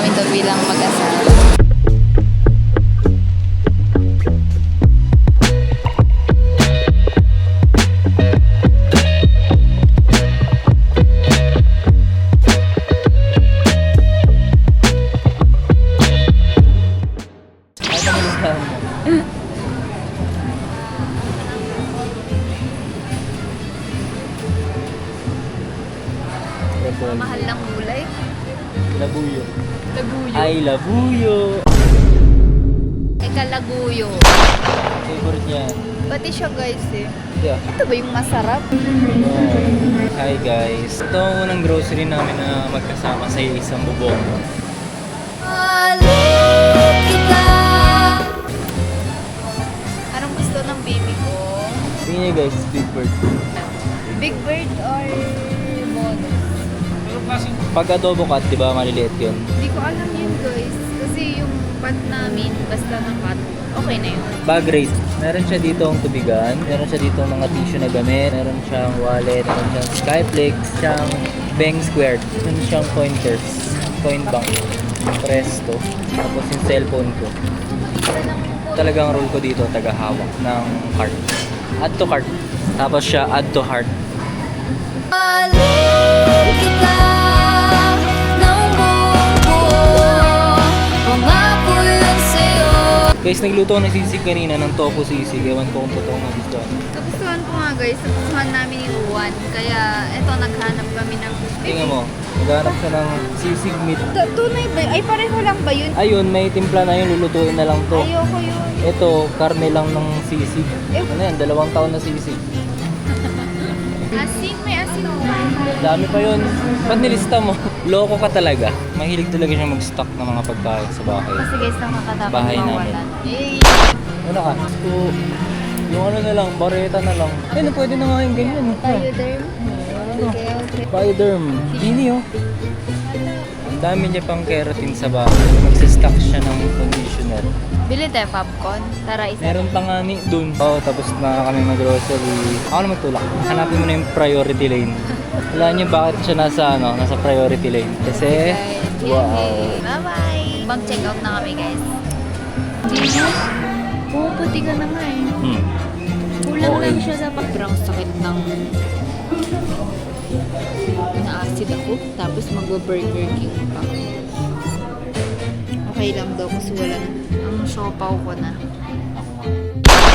namin to bilang mag-asawa. Mahal ng gulay. Labuyo. Labuyo. Ay, labuyo. Laguyo. Favorite niya. Pati siya guys eh. Yeah. Ito ba yung masarap? Hi guys. Ito ang unang grocery namin na magkasama sa isang bubong. Anong gusto ng baby ko? Tingnan niyo guys, Big Bird. Big Bird or Mono? Pag adobo cat, di ba maliliit yun? Hindi ko alam yun guys. Kasi yung pot namin, basta ng pot, okay na yun. Bag rate. Meron siya dito ang tubigan. Meron siya dito mga tissue na gamit. Meron siyang wallet. Meron siyang skyflex. Siyang bang squared. Meron siyang pointers. Point bank. Presto. Tapos yung cellphone ko. Talagang role ko dito, tagahawak ng cart. Add to cart. Tapos siya add to heart. Guys, nagluto ako ng sisig kanina ng tofu sisig. Ewan ko kung totoo nga gusto. Nagustuhan ko nga guys, nagustuhan namin yung Juan. Kaya eto, naghanap kami ng... Tingnan mo, naghanap siya ng sisig meat. Tunay ba? Ay, pareho lang ba yun? Ayun, may timpla na yun, lulutuin na lang to. Ayoko yun. Ito, karne lang ng sisig. Ano yan, 2 taon na sisig. Asin, may asin mo. Dami pa yun. Ba't nilista mo? Loko ka talaga. Mahilig talaga siya mag-stock ng mga pagkain sa bahay. Kasi guys, nakakatapos Bahay namin. mawalan. Yay! Ano ka? So, yung ano na lang, bareta na lang. Ayun, pwede na nga yung ganyan. Tayo, derm. Okay, okay. Bioderm. Dini oh. Ang dami niya pang keratin sa bahay. Magsistock siya ng conditioner. Bili tayo popcorn. Tara, isa. Meron pa nga ni dun. Oo, tapos na kami mag-grocery. Ako na magtulak. Hanapin mo na yung priority lane. Wala niyo bakit siya nasa priority lane. Kasi, wow. Bye-bye! Mag-check out na kami guys. Puputi ka na nga eh. Kulang Okay. lang siya sa sobrang sakit ng na-acid ako. Tapos mag-burger king pa. Okay lang daw kasi wala ang siopaw ko na.